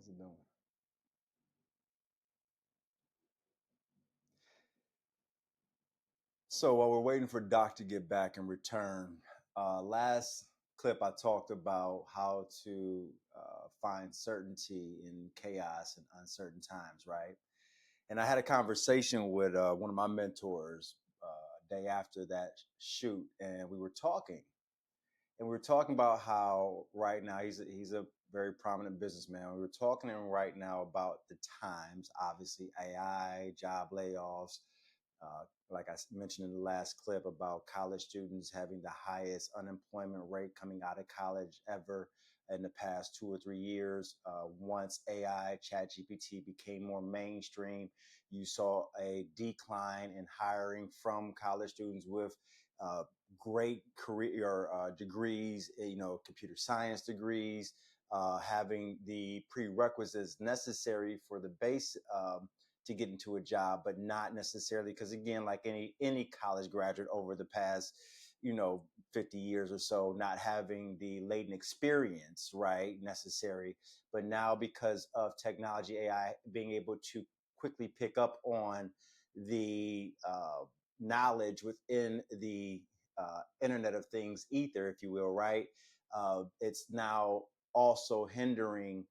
How's it doing? So while we're waiting for Doc to get back and return, last clip I talked about how to find certainty in chaos and uncertain times, right? And I had a conversation with one of my mentors a day after that shoot, and we were talking about how right now he's a very prominent businessman. We were talking to him right now about the times, obviously AI, job layoffs, like I mentioned in the last clip about college students having the highest unemployment rate coming out of college ever in the past 2 or 3 years. Once AI, ChatGPT became more mainstream, you saw a decline in hiring from college students with uh, great career degrees, computer science degrees, having the prerequisites necessary for the base to get into a job, but not necessarily because again, like any college graduate over the past 50 years or so, not having the latent experience right necessary, but now because of technology, AI being able to quickly pick up on the knowledge within the Internet of Things ether, if you will, right? It's now also hindering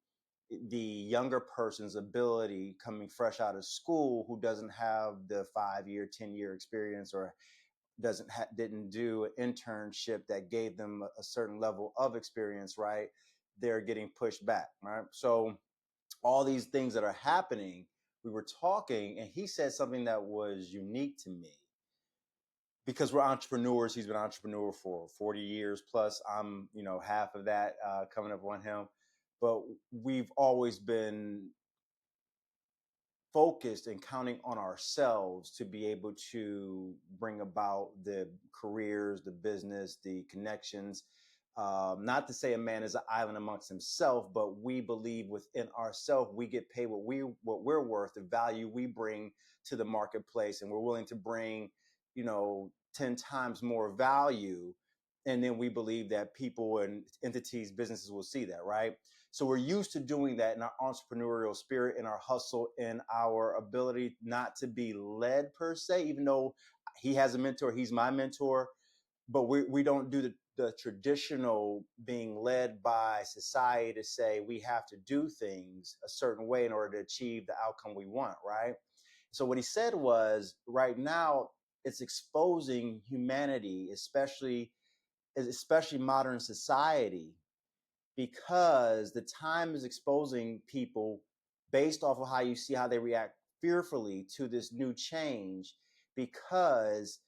the younger person's ability coming fresh out of school who doesn't have the 5 year, 10 year experience or didn't do an internship that gave them a certain level of experience, right? They're getting pushed back, right? So all these things that are happening, we were talking, and he said something that was unique to me because we're entrepreneurs. He's been an entrepreneur for 40 years plus. I'm, half of that coming up on him. But we've always been focused and counting on ourselves to be able to bring about the careers, the business, the connections. Not to say a man is an island amongst himself, but we believe within ourselves we get paid what we're worth, the value we bring to the marketplace, and we're willing to bring, 10 times more value. And then we believe that people and entities, businesses will see that, right? So we're used to doing that in our entrepreneurial spirit, in our hustle, in our ability not to be led per se, even though he has a mentor, he's my mentor, but we don't do the traditional being led by society to say we have to do things a certain way in order to achieve the outcome we want, right? So what he said was right now it's exposing humanity, especially modern society, because the time is exposing people based off of how you see how they react fearfully to this new change. Because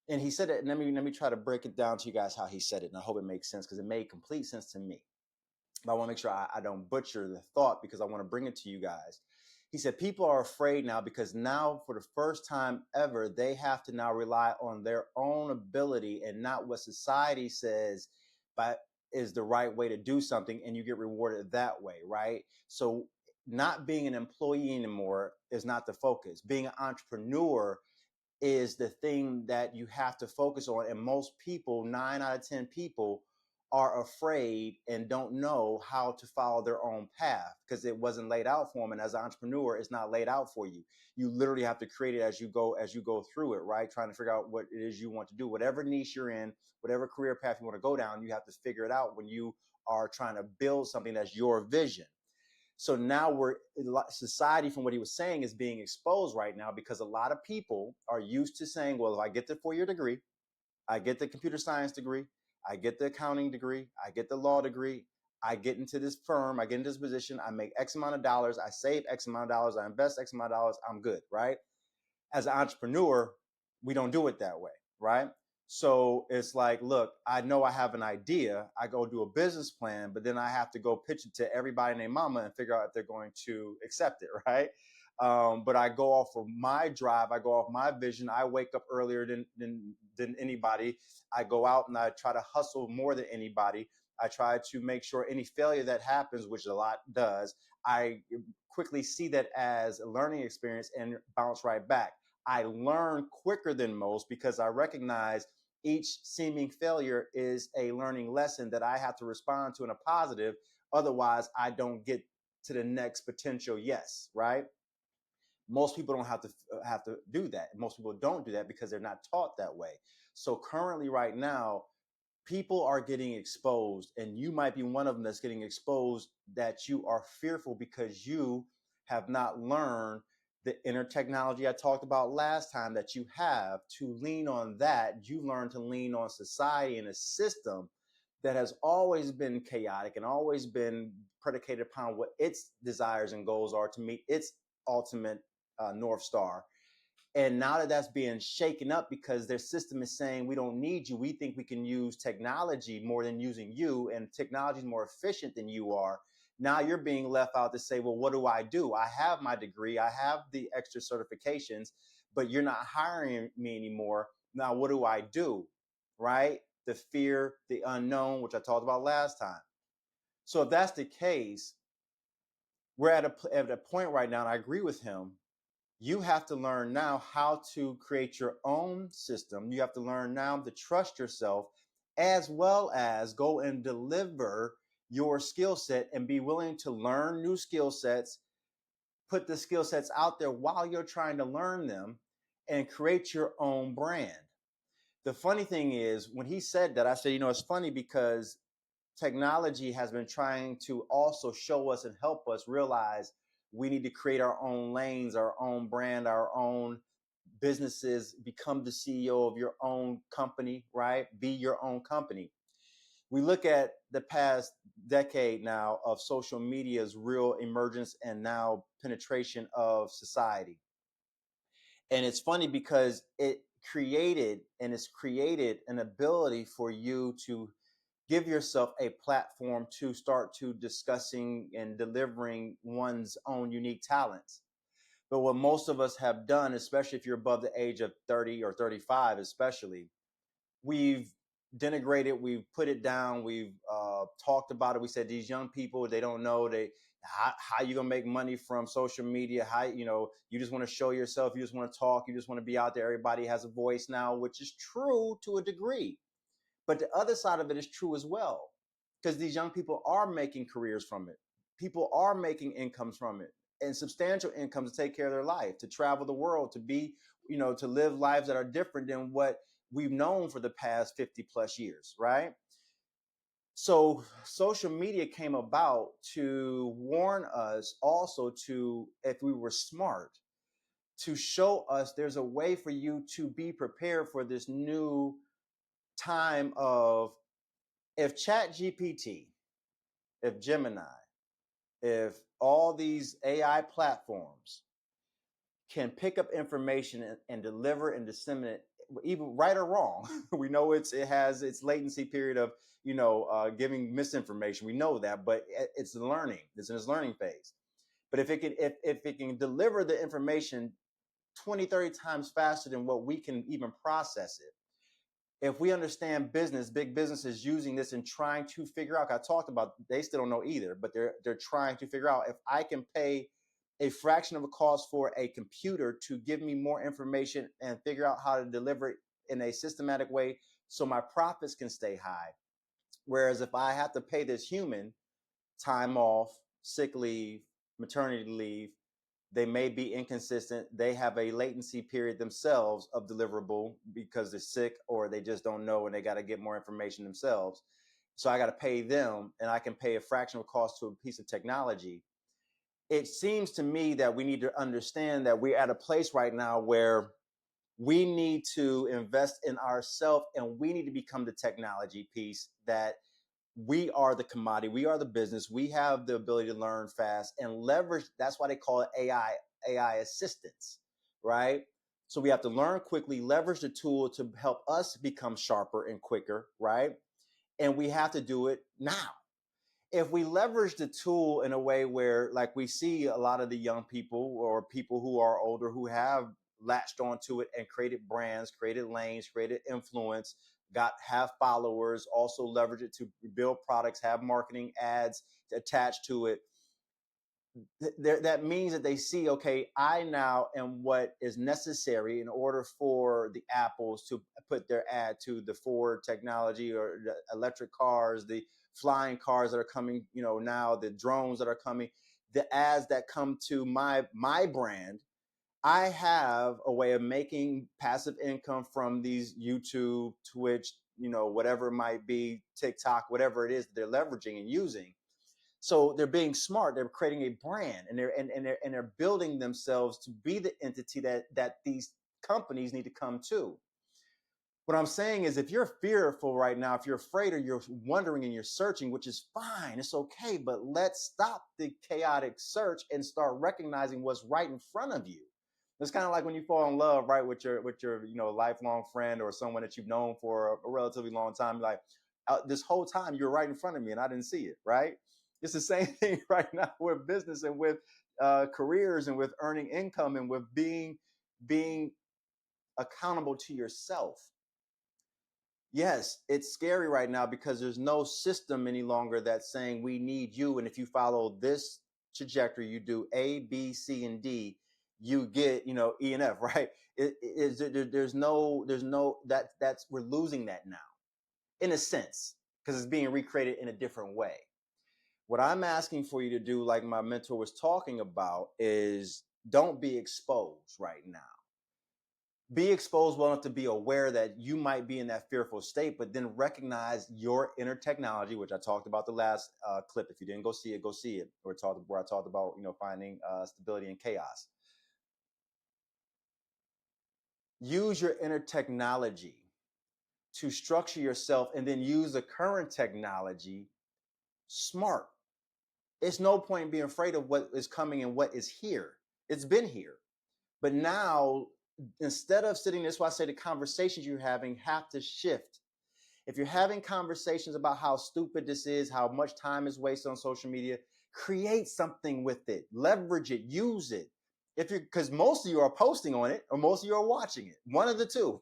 and he said it, and let me try to break it down to you guys how he said it, and I hope it makes sense because it made complete sense to me, but I want to make sure I don't butcher the thought because I want to bring it to you guys. He said people are afraid now because now for the first time ever they have to now rely on their own ability and not what society says but is the right way to do something, and you get rewarded that way, right? So not being an employee anymore is not the focus. Being an entrepreneur is the thing that you have to focus on. And most people, 9 out of 10 people, are afraid and don't know how to follow their own path because it wasn't laid out for them. And as an entrepreneur, it's not laid out for you. You literally have to create it as you go through it, right? Trying to figure out what it is you want to do, whatever niche you're in, whatever career path you want to go down, you have to figure it out when you are trying to build something that's your vision. So now society, from what he was saying, is being exposed right now because a lot of people are used to saying, well, if I get the 4 year degree, I get the computer science degree, I get the accounting degree, I get the law degree, I get into this firm, I get into this position, I make X amount of dollars, I save X amount of dollars, I invest X amount of dollars, I'm good, right? As an entrepreneur, we don't do it that way, right? So it's like, look, I know I have an idea. I go do a business plan, but then I have to go pitch it to everybody and their mama and figure out if they're going to accept it, right? But I go off of my drive. I go off my vision. I wake up earlier than anybody. I go out and I try to hustle more than anybody. I try to make sure any failure that happens, which a lot does, I quickly see that as a learning experience and bounce right back. I learn quicker than most because I recognize each seeming failure is a learning lesson that I have to respond to in a positive. Otherwise, I don't get to the next potential yes, right? Most people don't have to do that. Most people don't do that because they're not taught that way. So currently right now, people are getting exposed, and you might be one of them that's getting exposed, that you are fearful because you have not learned the inner technology I talked about last time, that you have to lean on that. You learn to lean on society and a system that has always been chaotic and always been predicated upon what its desires and goals are to meet its ultimate North Star. And now that that's being shaken up because their system is saying, we don't need you. We think we can use technology more than using you, and technology is more efficient than you are. Now you're being left out to say, well, what do? I have my degree, I have the extra certifications, but you're not hiring me anymore. Now, what do I do? Right? The fear, the unknown, which I talked about last time. So if that's the case, we're at a point right now, and I agree with him. You have to learn now how to create your own system. You have to learn now to trust yourself, as well as go and deliver your skill set and be willing to learn new skill sets, put the skill sets out there while you're trying to learn them, and create your own brand. The funny thing is, when he said that, I said, it's funny because technology has been trying to also show us and help us realize we need to create our own lanes, our own brand, our own businesses, become the CEO of your own company, right? Be your own company. We look at the past decade now of social media's real emergence and now penetration of society. And it's funny because it's created an ability for you to give yourself a platform to start to discussing and delivering one's own unique talents. But what most of us have done, especially if you're above the age of 30 or 35, especially, we've denigrated, we've put it down, we've talked about it. We said these young people, they don't know how you gonna make money from social media. How you just want to show yourself, you just want to talk, you just want to be out there. Everybody has a voice now, which is true to a degree. But the other side of it is true as well, because these young people are making careers from it. People are making incomes from it, and substantial incomes to take care of their life, to travel the world, to be, to live lives that are different than what we've known for the past 50 plus years, right? So social media came about to warn us also to, if we were smart, to show us there's a way for you to be prepared for this new time of, if Chat GPT, if Gemini, if all these AI platforms can pick up information and deliver and disseminate, even right or wrong, we know it has its latency period of giving misinformation. We know that, but it's learning. It's in its learning phase. But if it can deliver the information 20, 30 times faster than what we can even process it, if we understand business, big businesses using this and trying to figure out, I talked about, they still don't know either, but they're trying to figure out, if I can pay a fraction of a cost for a computer to give me more information and figure out how to deliver it in a systematic way so my profits can stay high. Whereas if I have to pay this human time off, sick leave, maternity leave, they may be inconsistent. They have a latency period themselves of deliverable because they're sick or they just don't know and they got to get more information themselves. So I got to pay them, and I can pay a fractional cost to a piece of technology. It seems to me that we need to understand that we're at a place right now where we need to invest in ourselves, and we need to become the technology piece, that we are the commodity, we are the business, we have the ability to learn fast and leverage. That's why they call it AI assistance, right? So we have to learn quickly, leverage the tool to help us become sharper and quicker, right? And we have to do it now. If we leverage the tool in a way where, like we see a lot of the young people or people who are older who have latched onto it and created brands, created lanes, created influence, have followers, also leverage it to build products, have marketing ads attached to it. That means that they see, okay, I now am what is necessary in order for the Apples to put their ad to the Ford technology or the electric cars, the flying cars that are coming, now the drones that are coming. the ads that come to my brand, I have a way of making passive income from these YouTube, Twitch, whatever it might be, TikTok, whatever it is that they're leveraging and using. So they're being smart. They're creating a brand, and they're building themselves to be the entity that these companies need to come to. What I'm saying is, if you're fearful right now, if you're afraid or you're wondering and you're searching, which is fine, it's okay, but let's stop the chaotic search and start recognizing what's right in front of you. It's kind of like when you fall in love, right, with your lifelong friend or someone that you've known for a relatively long time. You're like, this whole time you're right in front of me and I didn't see it, right? It's the same thing right now with business and with careers and with earning income and with being accountable to yourself. Yes, it's scary right now because there's no system any longer that's saying we need you. And if you follow this trajectory, you do A, B, C, and D, you get, E and F, right? There's no, we're losing that now in a sense, because it's being recreated in a different way. What I'm asking for you to do, like my mentor was talking about, is don't be exposed right now. Be exposed well enough to be aware that you might be in that fearful state, but then recognize your inner technology, which I talked about the last clip. If you didn't go see it. Where I talked about finding stability in chaos. Use your inner technology to structure yourself, and then use the current technology smart. It's no point in being afraid of what is coming and what is here. It's been here, but now, instead of sitting, that's why I say the conversations you're having have to shift. If you're having conversations about how stupid this is, how much time is wasted on social media, create something with it, leverage it, use it. Because most of you are posting on it or most of you are watching it, one of the two.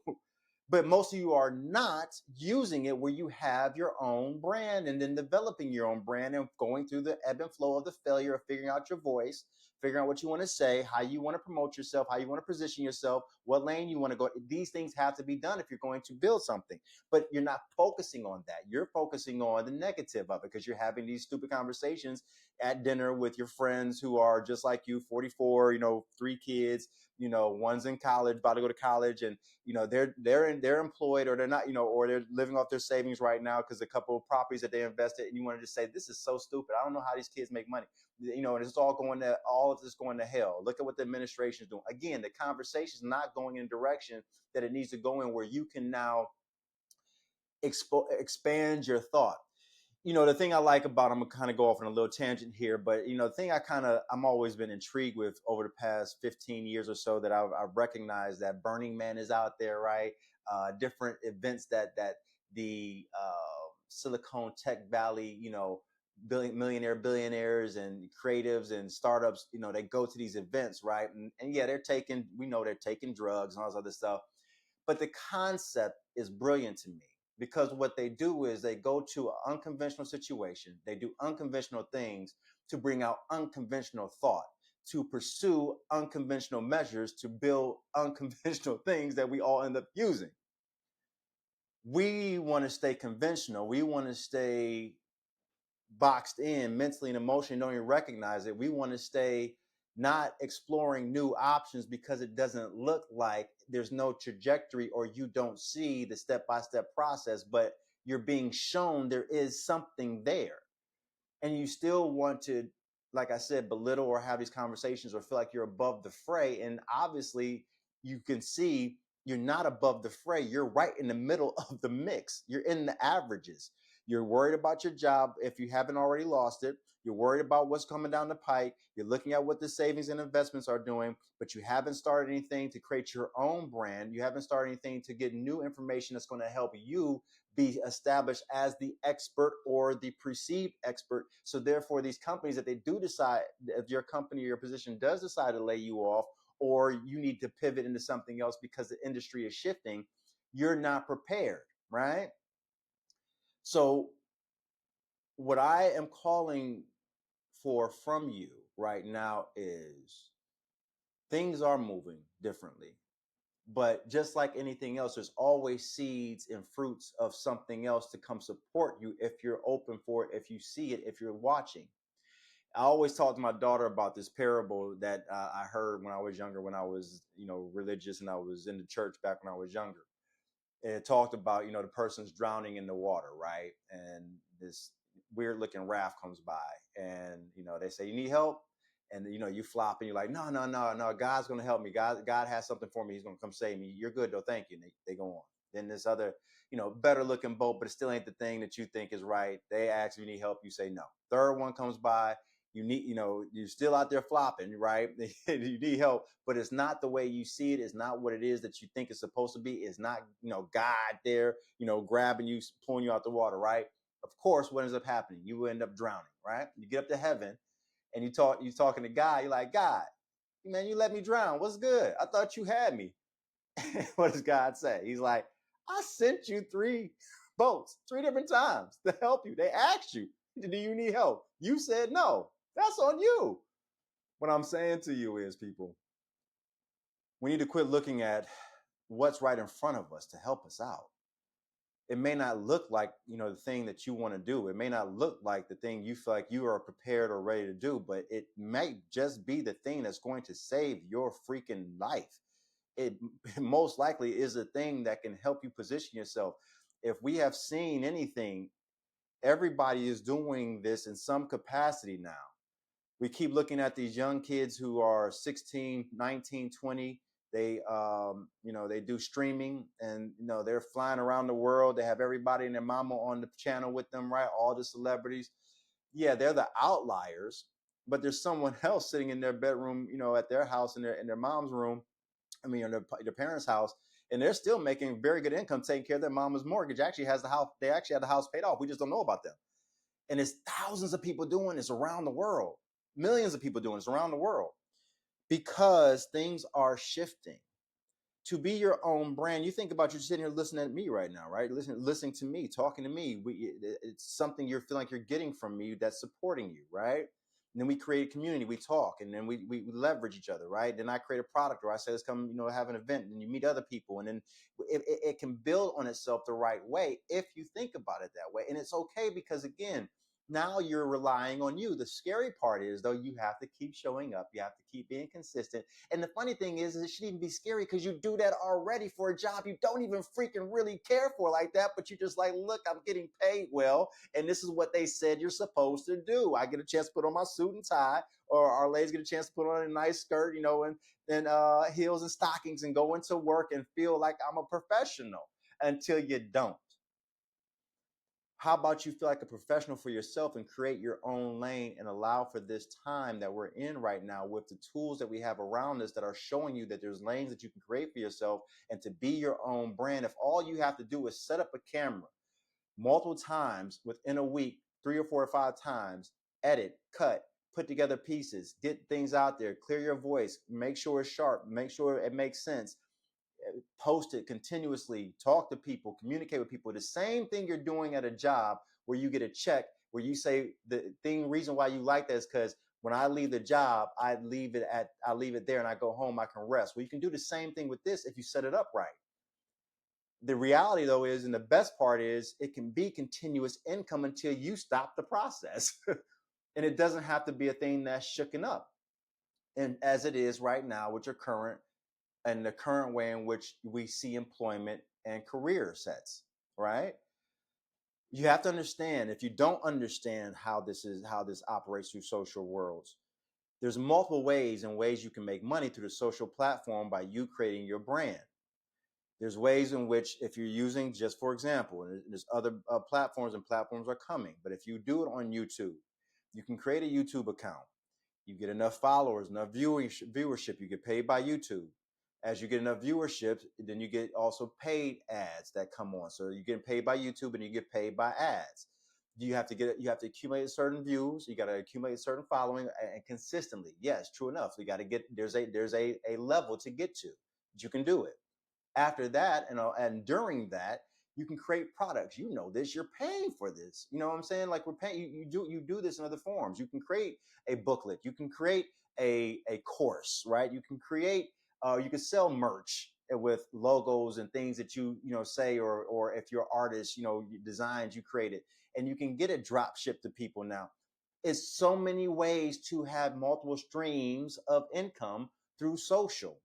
But most of you are not using it where you have your own brand and then developing your own brand and going through the ebb and flow of the failure of figuring out your voice, figuring out what you want to say, how you want to promote yourself, how you want to position yourself, what lane you want to go. These things have to be done if you're going to build something. But you're not focusing on that. You're focusing on the negative of it because you're having these stupid conversations at dinner with your friends who are just like you, 44, 3 kids, one's in college, about to go to college, and they're employed, or they're not, or they're living off their savings right now because a couple of properties that they invested, and you wanted to say, this is so stupid. I don't know how these kids make money. And it's all of this going to hell. Look at what the administration is doing. Again, the conversation is not going in a direction that it needs to go in, where you can now expand your thought. The thing I like about, I'm gonna kind of go off on a little tangent here, but the thing I'm always been intrigued with over the past 15 years or so, that I've recognized that Burning Man is out there, right? Different events that the Silicon Tech Valley, billionaires and creatives and startups, they go to these events, right? And yeah, we know they're taking drugs and all this other stuff, but the concept is brilliant to me. Because what they do is they go to an unconventional situation, they do unconventional things to bring out unconventional thought, to pursue unconventional measures, to build unconventional things that we all end up using. We want to stay conventional. We want to stay boxed in mentally and emotionally, don't even recognize it. We want to stay not exploring new options because it doesn't look like, there's no trajectory, or you don't see the step-by-step process, but you're being shown there is something there. And you still want to, like I said, belittle or have these conversations or feel like you're above the fray. And obviously you can see you're not above the fray. You're right in the middle of the mix. You're in the averages. You're worried about your job if you haven't already lost it. You're worried about what's coming down the pike. You're looking at what the savings and investments are doing, but you haven't started anything to create your own brand. You haven't started anything to get new information that's going to help you be established as the expert or the perceived expert. So therefore, these companies, that they do decide, if your company or your position does decide to lay you off, or you need to pivot into something else because the industry is shifting, you're not prepared, right? So what I am calling for from you right now is, things are moving differently. But just like anything else, there's always seeds and fruits of something else to come support you if you're open for it, if you see it, if you're watching. I always talk to my daughter about this parable that I heard when I was younger, when I was, religious and I was in the church back when I was younger. It talked about, the person's drowning in the water, right? And this weird looking raft comes by and, they say, you need help? And, you flop and you're like, no, no, no, no, God's going to help me. God has something for me. He's going to come save me. You're good though. Thank you. And they go on. Then this other, better looking boat, but it still ain't the thing that you think is right. They ask if you need help. You say no. Third one comes by. You need, you're still out there flopping, right? You need help, but it's not the way you see it. It's not what it is that you think it's supposed to be. It's not, God there, grabbing you, pulling you out the water, right? Of course, what ends up happening? You end up drowning, right? You get up to heaven and you're talking to God. You're like, God, man, you let me drown. What's good? I thought you had me. What does God say? He's like, I sent you 3 boats 3 different times to help you. They asked you, do you need help? You said no. That's on you. What I'm saying to you is, people, we need to quit looking at what's right in front of us to help us out. It may not look like, the thing that you want to do. It may not look like the thing you feel like you are prepared or ready to do, but it might just be the thing that's going to save your freaking life. It most likely is a thing that can help you position yourself. If we have seen anything, everybody is doing this in some capacity now. We keep looking at these young kids who are 16, 19, 20. They, they do streaming and, they're flying around the world. They have everybody and their mama on the channel with them, right? All the celebrities. Yeah, they're the outliers, but there's someone else sitting in their bedroom, at their house in their mom's room. In their parents' house, and they're still making very good income, taking care of their mama's mortgage. Actually, has the house. They actually have the house paid off. We just don't know about them. And it's thousands of people doing this around the world, millions of people doing this around the world, because things are shifting. To be your own brand, you think about you sitting here listening to me right now, right? Listening to me, talking to me. It's something you're feeling like you're getting from me that's supporting you, right? And then we create a community, we talk, and then we leverage each other, right? Then I create a product, or I say, let's come, have an event, and you meet other people, and then it can build on itself the right way if you think about it that way. And it's okay, because again, now you're relying on you. The scary part is, though, you have to keep showing up. You have to keep being consistent. And the funny thing is it shouldn't even be scary, because you do that already for a job you don't even freaking really care for like that. But you're just like, look, I'm getting paid well, and this is what they said you're supposed to do. I get a chance to put on my suit and tie, or our ladies get a chance to put on a nice skirt, and heels and stockings, and go into work and feel like I'm a professional, until you don't. How about you feel like a professional for yourself and create your own lane and allow for this time that we're in right now, with the tools that we have around us that are showing you that there's lanes that you can create for yourself and to be your own brand. If all you have to do is set up a camera multiple times within a week, 3 or 4 or 5 times, edit, cut, put together pieces, get things out there, clear your voice, make sure it's sharp, make sure it makes sense, post it continuously, talk to people, communicate with people. The same thing you're doing at a job where you get a check, where you say reason why you like that is because when I leave the job, I leave it there and I go home, I can rest. Well, you can do the same thing with this if you set it up right. The reality, though, is, and the best part is, it can be continuous income until you stop the process. And it doesn't have to be a thing that's shooken up. And as it is right now with your current and the current way in which we see employment and career sets, right? You have to understand, if you don't understand how this operates through social worlds, there's multiple ways you can make money through the social platform by you creating your brand. There's ways in which, if you're using, just for example, and there's other platforms, and platforms are coming, but if you do it on YouTube, you can create a YouTube account. You get enough followers, enough viewership, you get paid by YouTube. As you get enough viewership, then you get also paid ads that come on. So you get paid by YouTube and you get paid by ads. You have to accumulate certain views. You got to accumulate a certain following, and consistently. Yes, true enough. You got to get, there's a level to get to, but you can do it. After that, and during that, you can create products. You know this. You're paying for this. You know what I'm saying? Like, we're paying. You do this in other forms. You can create a booklet. You can create a course, right? You can create. You can sell merch with logos and things that you say, or if you're artist, designs you created, and you can get it drop shipped to people now. It's so many ways to have multiple streams of income through social.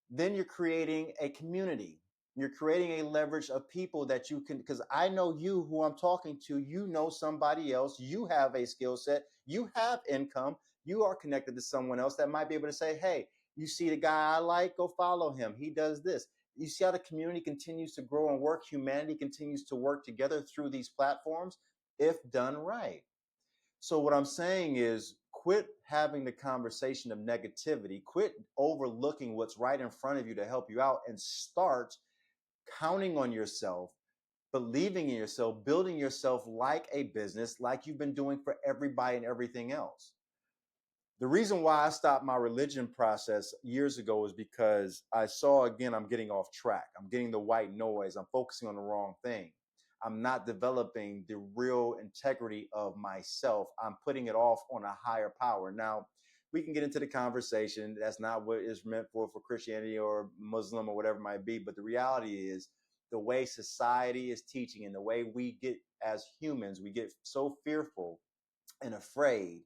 Then you're creating a community. You're creating a leverage of people that you can, because I know you who I'm talking to, you know somebody else, you have a skill set, you have income, you are connected to someone else that might be able to say, hey, you see the guy I like, go follow him. He does this. You see how the community continues to grow and work, humanity continues to work together through these platforms if done right. So what I'm saying is quit having the conversation of negativity, quit overlooking what's right in front of you to help you out, and start counting on yourself, believing in yourself, building yourself like a business, like you've been doing for everybody and everything else. The reason why I stopped my religion process years ago is because I saw, again, I'm getting off track. I'm getting the white noise. I'm focusing on the wrong thing. I'm not developing the real integrity of myself. I'm putting it off on a higher power. Now, we can get into the conversation. That's not what is meant for Christianity or Muslim or whatever it might be. But the reality is the way society is teaching and the way we get as humans, we get so fearful and afraid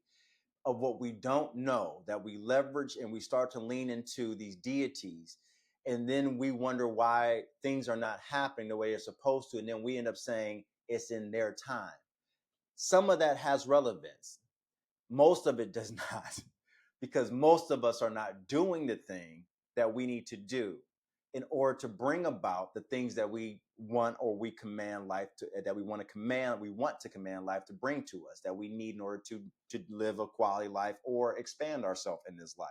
of what we don't know that we leverage and we start to lean into these deities. And then we wonder why things are not happening the way they're supposed to. And then we end up saying it's in their time. Some of that has relevance. Most of it does not, because most of us are not doing the thing that we need to do in order to bring about the things that we want or we command life to, that we want to command life to bring to us, that we need in order to live a quality life or expand ourselves in this life.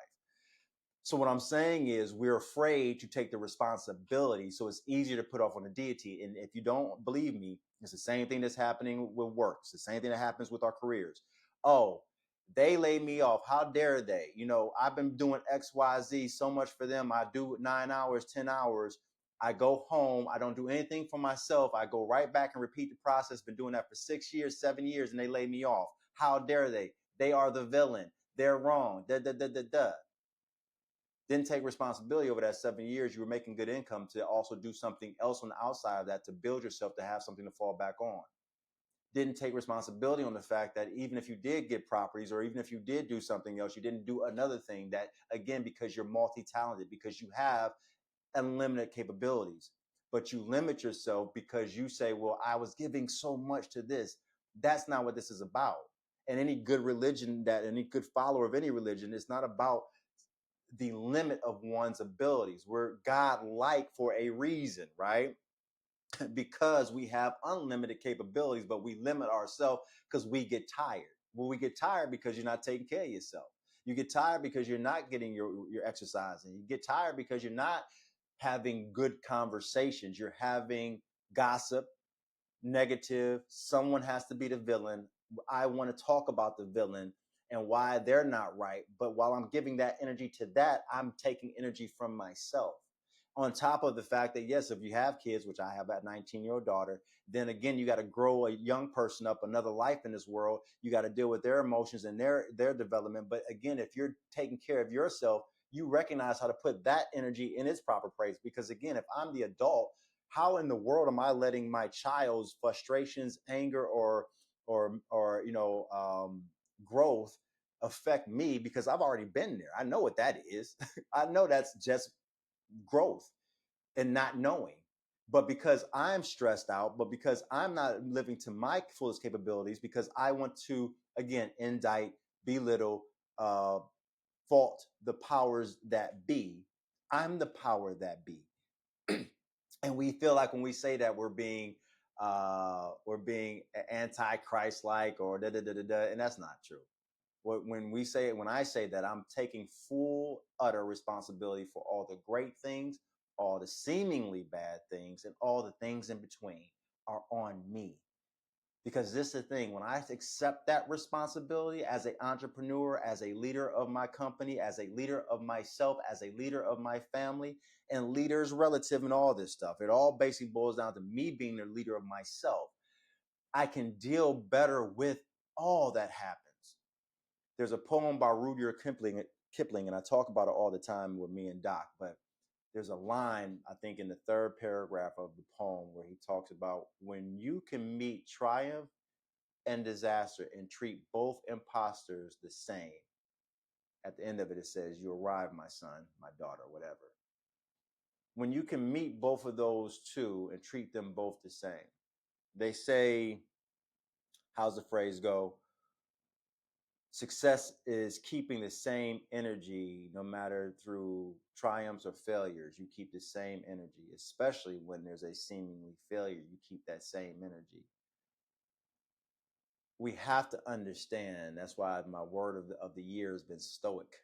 So what I'm saying is we're afraid to take the responsibility. So it's easier to put off on the deity. And if you don't believe me, it's the same thing that's happening with work. It's the same thing that happens with our careers. Oh, they laid me off. How dare they? You know, I've been doing XYZ so much for them. I do 9 hours, 10 hours. I go home. I don't do anything for myself. I go right back and repeat the process. Been doing that for 6 years, 7 years, and they lay me off. How dare they? They are the villain. They're wrong. Da, da, da, da, da. Didn't take responsibility over that 7 years. You were making good income to also do something else on the outside of that to build yourself, to have something to fall back on. Didn't take responsibility on the fact that even if you did get properties or even if you did do something else, you didn't do another thing that, again, because you're multi-talented, because you have unlimited capabilities, but you limit yourself because you say, well, I was giving so much to this. That's not what this is about. And any good religion, that any good follower of any religion, it's not about the limit of one's abilities. We're God-like for a reason, right? Because we have unlimited capabilities, but we limit ourselves because we get tired. Well, we get tired because you're not taking care of yourself. You get tired because you're not getting your exercise, and you get tired because you're not having good conversations. You're having gossip, negative. Someone has to be the villain. I want to talk about the villain and why they're not right. But while I'm giving that energy to that, I'm taking energy from myself. On top of the fact that, yes, if you have kids, which I have a 19-year-old daughter, then again, you got to grow a young person up, another life in this world. You got to deal with their emotions and their development. But again, if you're taking care of yourself, you recognize how to put that energy in its proper place. Because again, if I'm the adult, how in the world am I letting my child's frustrations, anger, or growth affect me? Because I've already been there. I know what that is. I know that's just growth and not knowing. But because I'm stressed out, but because I'm not living to my fullest capabilities, because I want to again indict, belittle, fault the powers that be. I'm the power that be. And we feel like when we say that we're being anti-Christ like or da da da da da, and that's not true. When I say that, I'm taking full utter responsibility for all the great things, all the seemingly bad things, and all the things in between are on me. Because this is the thing, when I accept that responsibility as an entrepreneur, as a leader of my company, as a leader of myself, as a leader of my family, and leaders relative and all this stuff, it all basically boils down to me being the leader of myself. I can deal better with all that happens. There's a poem by Rudyard Kipling, and I talk about it all the time with me and Doc, but there's a line, I think, in the third paragraph of the poem where he talks about when you can meet triumph and disaster and treat both imposters the same. At the end of it, it says, "You arrived, my son, my daughter," whatever. When you can meet both of those two and treat them both the same, they say, how's the phrase go? Success is keeping the same energy no matter through triumphs or failures. You keep the same energy, especially when there's a seemingly failure. You keep that same energy. We have to understand, that's why my word of the year has been stoic.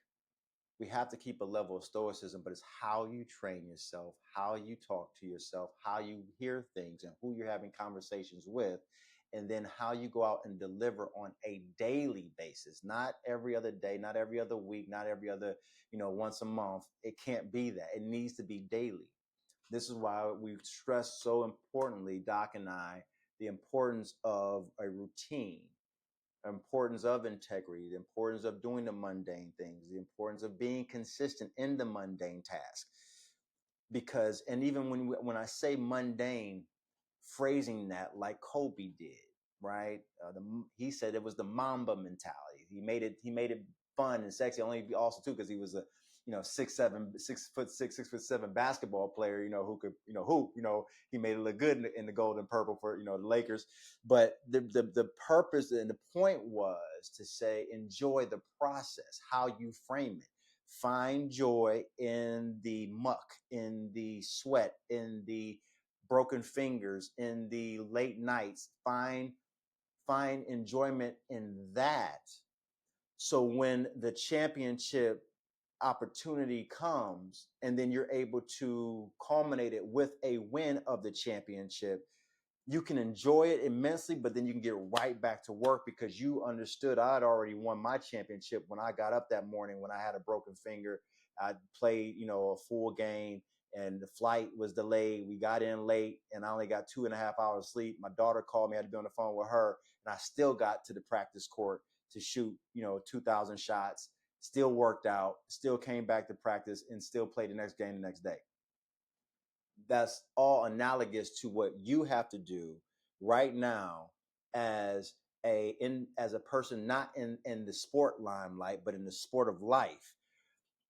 We have to keep a level of stoicism, but it's how you train yourself, how you talk to yourself, how you hear things and who you're having conversations with, and then how you go out and deliver on a daily basis, not every other day, not every other week, not every other, once a month. It can't be that. It needs to be daily. This is why we stress so importantly, Doc and I, the importance of a routine, the importance of integrity, the importance of doing the mundane things, the importance of being consistent in the mundane task. Because, and even when I say mundane, phrasing that like Kobe did, right? He said it was the Mamba mentality. He made it fun and sexy. Only also too because he was a 6'7" basketball player, who could hoop. He made it look good in the gold and purple for the Lakers. But the purpose and the point was to say enjoy the process, how you frame it. Find joy in the muck, in the sweat, in the broken fingers, in the late nights. Find enjoyment in that. So when the championship opportunity comes and then you're able to culminate it with a win of the championship, you can enjoy it immensely, but then you can get right back to work because you understood I had already won my championship when I got up that morning when I had a broken finger. I played, a full game and the flight was delayed. We got in late and I only got 2.5 hours sleep. My daughter called me. I had to be on the phone with her and I still got to the practice court to shoot, 2,000 shots, still worked out, still came back to practice and still played the next game the next day. That's all analogous to what you have to do right now as a person not in the sport limelight, but in the sport of life.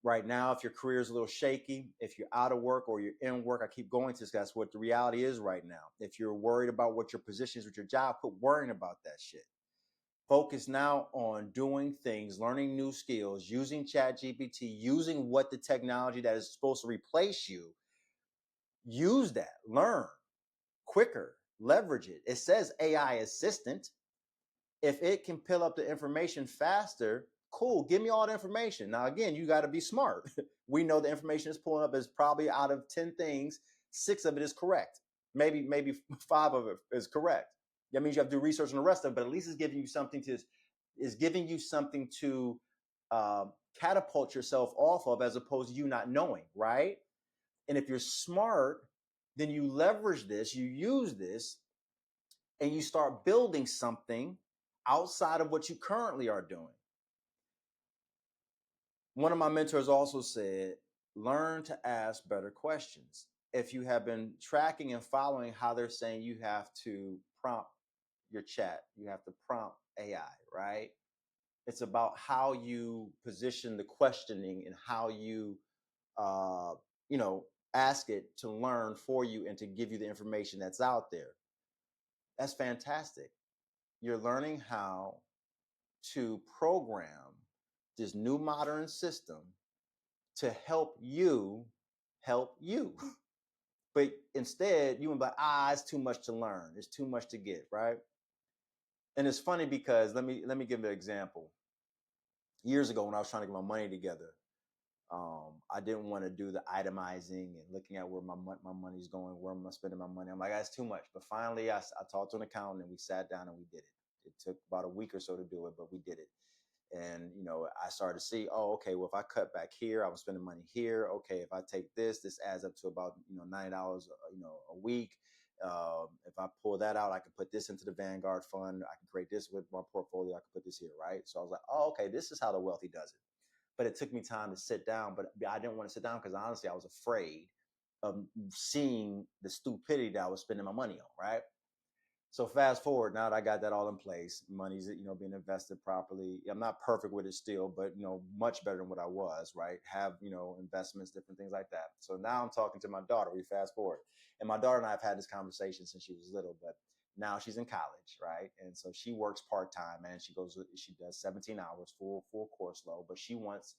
Right now, if your career is a little shaky, if you're out of work or you're in work, I keep going to this. That's what the reality is right now. If you're worried about what your position is with your job, quit worrying about that shit. Focus now on doing things, learning new skills, using ChatGPT, using what the technology that is supposed to replace you. Use that, learn quicker, leverage it. It says AI assistant. If it can pull up the information faster, cool, give me all the information. Now, again, you got to be smart. We know the information it's pulling up is probably out of 10 things, 6 of it is correct. Maybe 5 of it is correct. That means you have to do research on the rest of it, but at least it's giving you something to catapult yourself off of as opposed to you not knowing, right? And if you're smart, then you leverage this, you use this, and you start building something outside of what you currently are doing. One of my mentors also said, learn to ask better questions. If you have been tracking and following how they're saying you have to prompt your chat, you have to prompt AI, right? It's about how you position the questioning and how you, ask it to learn for you and to give you the information that's out there. That's fantastic. You're learning how to program this new modern system to help you help you. But instead, you would be like, it's too much to learn. It's too much to get, right? And it's funny because let me give an example. Years ago, when I was trying to get my money together, I didn't want to do the itemizing and looking at where my money's going, where am I spending my money. I'm like, that's too much. But finally, I talked to an accountant and we sat down and we did it. It took about a week or so to do it, but we did it. And, I started to see, okay, well, if I cut back here, I was spending money here. Okay, if I take this adds up to about, $90, a week. If I pull that out, I can put this into the Vanguard fund. I can create this with my portfolio. I can put this here, right? So I was like, okay, this is how the wealthy does it. But it took me time to sit down, but I didn't want to sit down because honestly, I was afraid of seeing the stupidity that I was spending my money on, right? So fast forward, now that I got that all in place, money's, being invested properly. I'm not perfect with it still, but much better than what I was, right? Have, investments, different things like that. So now I'm talking to my daughter. We fast forward. And my daughter and I have had this conversation since she was little, but now she's in college, right? And so she works part-time, and she does 17 hours, full course load, but she wants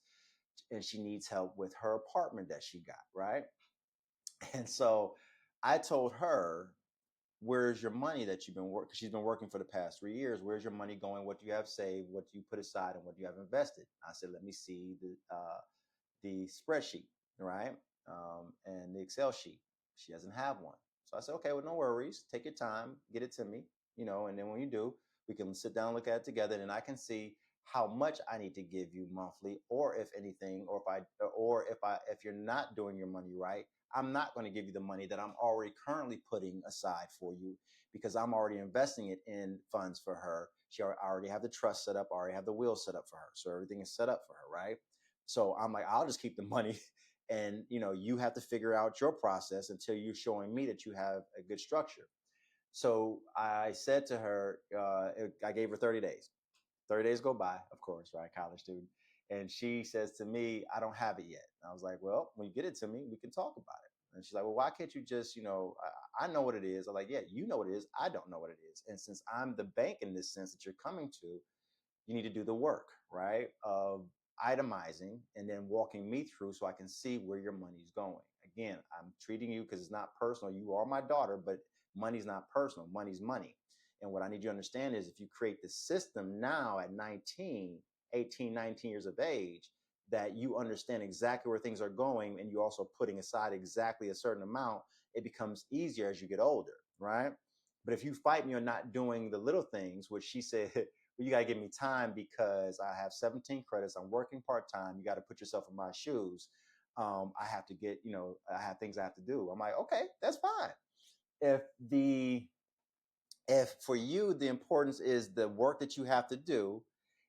and she needs help with her apartment that she got, right? And so I told her, where's your money that you've been working? She's been working for the past 3 years. Where's your money going? What do you have saved? What do you put aside, and what do you have invested? I said, let me see the spreadsheet, right? And the Excel sheet. She doesn't have one. So I said, okay, well, no worries. Take your time, get it to me, and then when you do, we can sit down, look at it together, and I can see how much I need to give you monthly, or if anything, if you're not doing your money right, I'm not going to give you the money that I'm already currently putting aside for you, because I'm already investing it in funds for her. I already have the trust set up, I already have the will set up for her. So everything is set up for her, right? So I'm like, I'll just keep the money and you have to figure out your process until you're showing me that you have a good structure. So I said to her, I gave her 30 days. 30 days go by, of course, right? College student. And she says to me, I don't have it yet. And I was like, well, when you get it to me, we can talk about it. And she's like, well, why can't you just, I know what it is. I'm like, yeah, you know what it is. I don't know what it is. And since I'm the bank in this sense that you're coming to, you need to do the work, right? Of itemizing and then walking me through so I can see where your money's going. Again, I'm treating you because it's not personal. You are my daughter, but money's not personal. Money's money. And what I need you to understand is, if you create the system now at 19, 18, 19 years of age, that you understand exactly where things are going, and you're also putting aside exactly a certain amount, it becomes easier as you get older, right? But if you fight me on not doing the little things, which she said, well, you got to give me time because I have 17 credits. I'm working part-time. You got to put yourself in my shoes. I have to get, I have things I have to do. I'm like, okay, that's fine. If the if for you the importance is the work that you have to do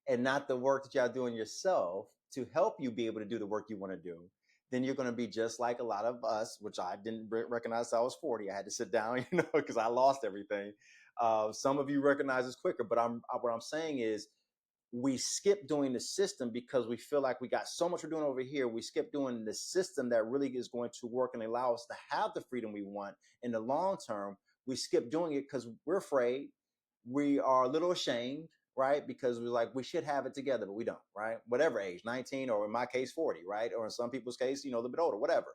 and not the work that you are doing yourself to help you be able to do the work you want to do, then you're going to be just like a lot of us, which I didn't recognize till I was 40. I had to sit down, because I lost everything. Some of you recognize this quicker, but what I'm saying is, we skip doing the system because we feel like we got so much we're doing over here. We skip doing the system that really is going to work and allow us to have the freedom we want in the long term. We skip doing it because we're afraid. We are a little ashamed, right? Because we're like, we should have it together, but we don't, right? Whatever age, 19, or in my case, 40, right? Or in some people's case, a little bit older, whatever.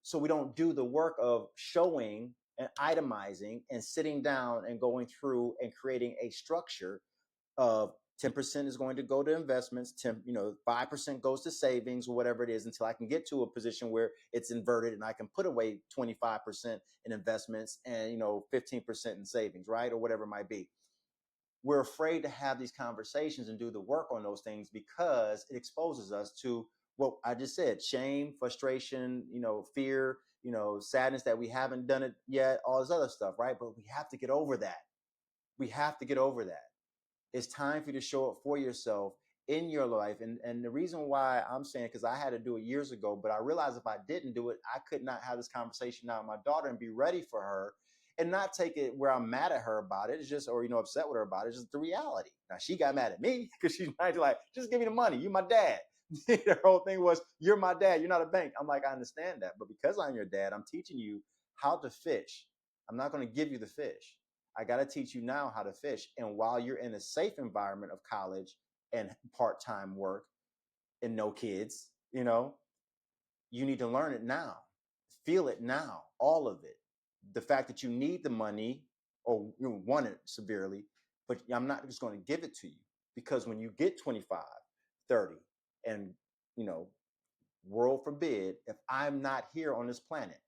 So we don't do the work of showing and itemizing and sitting down and going through and creating a structure of 10% is going to go to investments, 5% goes to savings, or whatever it is, until I can get to a position where it's inverted and I can put away 25% in investments and 15% in savings, right? Or whatever it might be. We're afraid to have these conversations and do the work on those things because it exposes us to what I just said: shame, frustration, fear, sadness that we haven't done it yet, all this other stuff, right? But we have to get over that. We have to get over that. It's time for you to show up for yourself in your life. And the reason why I'm saying, because I had to do it years ago, but I realized if I didn't do it, I could not have this conversation now with my daughter and be ready for her and not take it where I'm mad at her about it. It's just, or, upset with her about it. It's just the reality. Now, she got mad at me because she's like, just give me the money. You my dad. The whole thing was, you're my dad. You're not a bank. I'm like, I understand that. But because I'm your dad, I'm teaching you how to fish. I'm not going to give you the fish. I got to teach you now how to fish. And while you're in a safe environment of college and part-time work and no kids, you need to learn it now. Feel it now, all of it. The fact that you need the money or you want it severely, but I'm not just going to give it to you, because when you get 25, 30, and, world forbid, if I'm not here on this planet,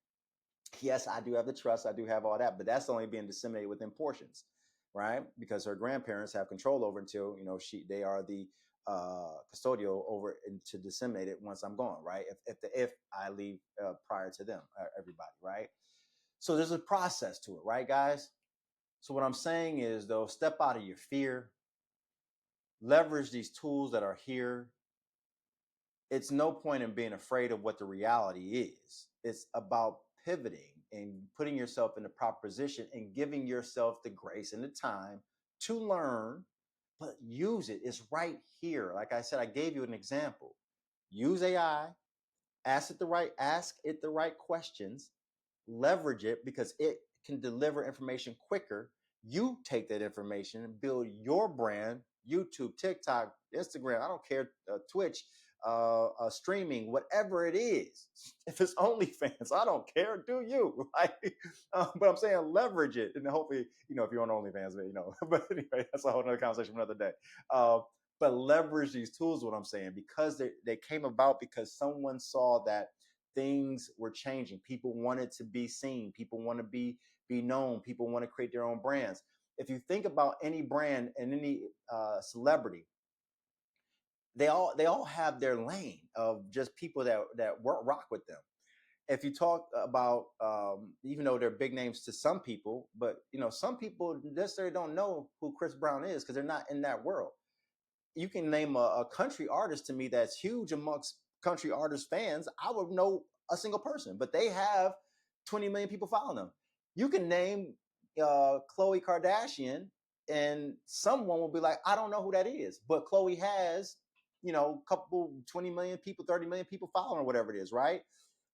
yes, I do have the trust, I do have all that, but that's only being disseminated within portions, right? Because her grandparents have control over until they are the custodial over and to disseminate it once I'm gone, right? If I leave prior to them, everybody, right? So there's a process to it, right, guys? So what I'm saying is, though, step out of your fear, leverage these tools that are here. It's no point in being afraid of what the reality is. It's about pivoting and putting yourself in the proper position and giving yourself the grace and the time to learn, but use it. It's right here. Like I said, I gave you an example. Use AI, ask it the right questions, leverage it because it can deliver information quicker. You take that information and build your brand, YouTube, TikTok, Instagram, I don't care, Twitch, streaming, whatever it is. If it's OnlyFans, I don't care, do you, right? But I'm saying leverage it, and hopefully, if you're on OnlyFans, but anyway, that's a whole other conversation for another day. But leverage these tools, what I'm saying, because they came about because someone saw that things were changing. People wanted to be seen. People want to be known. People want to create their own brands. If you think about any brand and any celebrity, they all have their lane of just people that rock with them. If you talk about, even though they're big names to some people, but some people necessarily don't know who Chris Brown is because they're not in that world. You can name a country artist to me that's huge amongst country artist fans. I would know a single person, but they have 20 million people following them. You can name Khloe Kardashian, and someone will be like, I don't know who that is, but Khloe has, a couple 20 million people, 30 million people following, or whatever it is, right?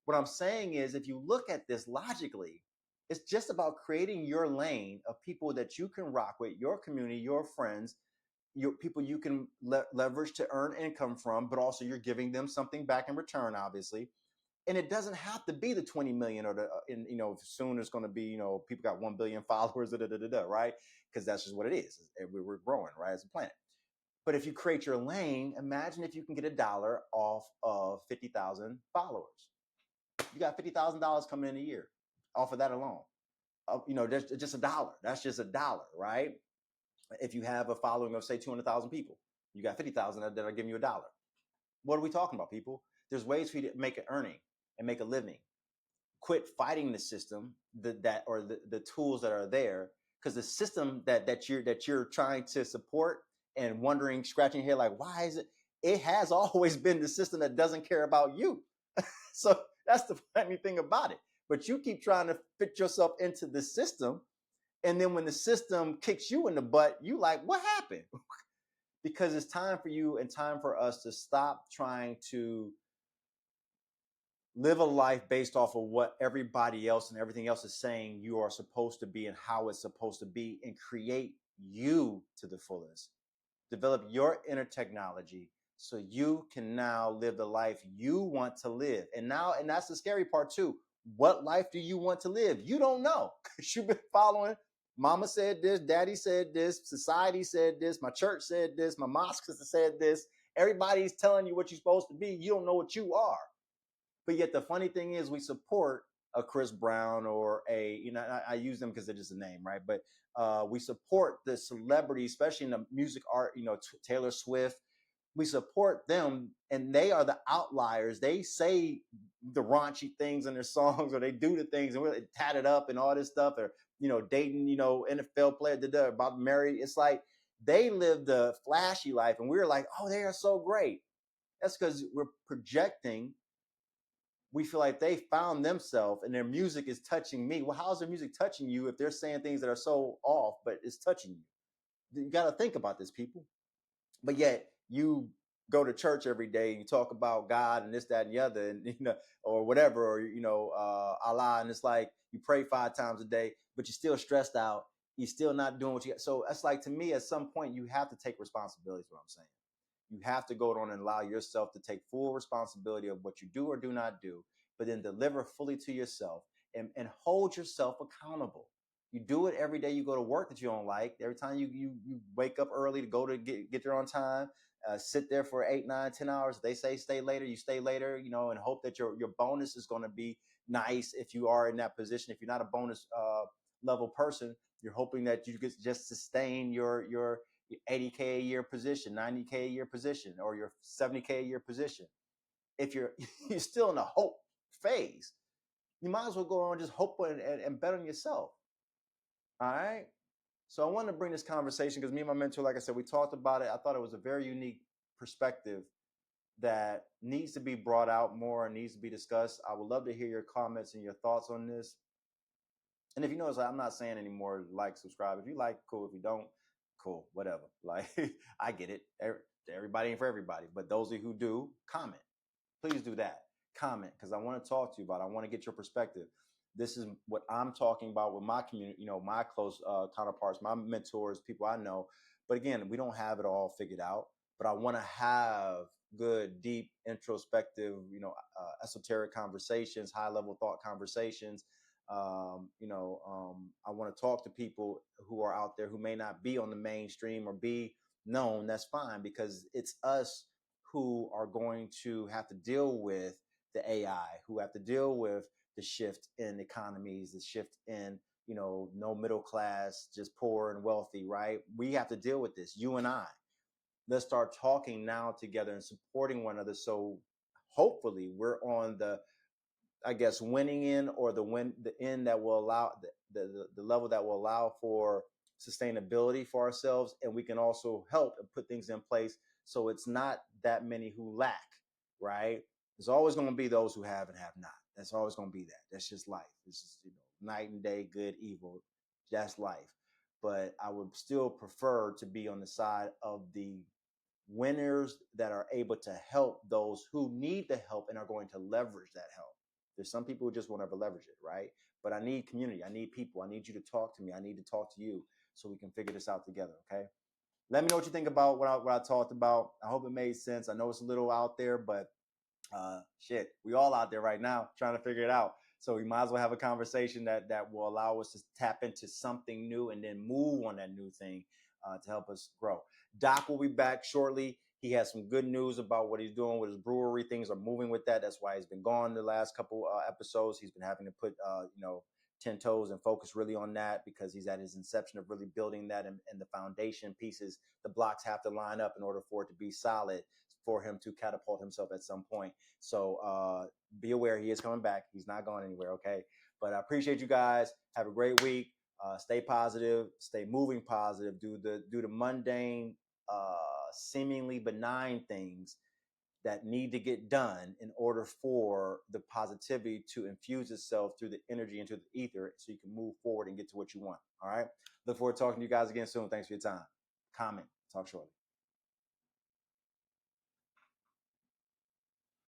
What I'm saying is, if you look at this logically, it's just about creating your lane of people that you can rock with, your community, your friends, your people you can leverage to earn income from, but also you're giving them something back in return, obviously. And it doesn't have to be the 20 million or soon it's going to be, people got 1 billion followers, right? Because that's just what it is. We're growing, right, as a planet. But if you create your lane, imagine if you can get $1 off of 50,000 followers. You got $50,000 coming in a year off of that alone. That's just $1. That's just $1, right? If you have a following of, say, 200,000 people, you got 50,000 that are giving you $1. What are we talking about, people? There's ways for you to make an earning and make a living. Quit fighting the system, the tools that are there, because the system that you're trying to support and wondering, scratching your head like, why is it? It has always been the system that doesn't care about you. So that's the funny thing about it. But you keep trying to fit yourself into the system. And then when the system kicks you in the butt, you like, what happened? Because it's time for you and time for us to stop trying to live a life based off of what everybody else and everything else is saying you are supposed to be and how it's supposed to be, and create you to the fullest. Develop your inner technology so you can now live the life you want to live. And that's the scary part too. What life do you want to live? You don't know, because you've been following. Mama said this, daddy said this, society said this, my church said this, my mosque said this. Everybody's telling you what you're supposed to be. You don't know what you are. But yet the funny thing is, we support a Chris Brown or I use them because they're just a name, right? But we support the celebrity, especially in the music art, Taylor Swift. We support them, and they are the outliers. They say the raunchy things in their songs, or they do the things and really tat it up and all this stuff, or dating, NFL player, about to marry. It's like they live the flashy life, and we're like, oh, they are so great. That's because we're projecting. We feel like they found themselves and their music is touching me. Well, how's their music touching you if they're saying things that are so off, but it's touching you? You got to think about this, people. But yet you go to church every day and you talk about God and this, that, and the other, and or whatever, or Allah, and it's like you pray 5 times a day, but you're still stressed out. You're still not doing what you got. So that's like, to me, at some point, you have to take responsibility. Is what I'm saying. You have to go on and allow yourself to take full responsibility of what you do or do not do, but then deliver fully to yourself and hold yourself accountable. You do it every day you go to work that you don't like. Every time you wake up early to go to get there on time, sit there for 8, 9, 10 hours. They say stay later, you stay later, and hope that your bonus is going to be nice if you are in that position. If you're not a bonus level person, you're hoping that you could just sustain your 80K a year position, 90K a year position, or your 70K a year position. If you're still in the hope phase, you might as well go on and just hope and bet on yourself. All right. So I wanted to bring this conversation because me and my mentor, like I said, we talked about it. I thought it was a very unique perspective that needs to be brought out more and needs to be discussed. I would love to hear your comments and your thoughts on this. And if you notice, I'm not saying anymore like, subscribe. If you like, cool. If you don't, cool. Whatever. Like, I get it. Everybody ain't for everybody. But those of you who do, comment. Please do that. Comment, because I want to talk to you about it. I want to get your perspective. This is what I'm talking about with my community, my close counterparts, my mentors, people I know. But again, we don't have it all figured out. But I want to have good, deep, introspective, esoteric conversations, high level thought conversations. I want to talk to people who are out there who may not be on the mainstream or be known. That's fine, because it's us who are going to have to deal with the AI, who have to deal with the shift in economies, the shift in, no middle class, just poor and wealthy, right? We have to deal with this, you and I. Let's start talking now together and supporting one another. So hopefully we're on the, I guess, winning end, or the end that will allow the level that will allow for sustainability for ourselves, and we can also help and put things in place so it's not that many who lack, right? There's always going to be those who have and have not. That's always going to be that. That's just life. It's just, night and day, good, evil. That's life. But I would still prefer to be on the side of the winners that are able to help those who need the help and are going to leverage that help. There's some people who just won't ever leverage it, right? But I need community. I need people. I need you to talk to me. I need to talk to you so we can figure this out together, okay? Let me know what you think about what I talked about. I hope it made sense. I know it's a little out there, but shit, we all out there right now trying to figure it out. So we might as well have a conversation that will allow us to tap into something new and then move on that new thing to help us grow. Doc will be back shortly. He has some good news about what he's doing with his brewery. Things are moving with that. That's why he's been gone the last couple episodes. He's been having to put 10 toes and focus really on that, because he's at his inception of really building that, and the foundation pieces, the blocks have to line up in order for it to be solid for him to catapult himself at some point. So be aware, he is coming back. He's not going anywhere, okay? But I appreciate you guys. Have a great week. Stay positive. Stay moving positive. Do the mundane, seemingly benign things that need to get done in order for the positivity to infuse itself through the energy into the ether, so you can move forward and get to what you want. All right. Look forward to talking to you guys again soon. Thanks for your time. Comment. Talk shortly.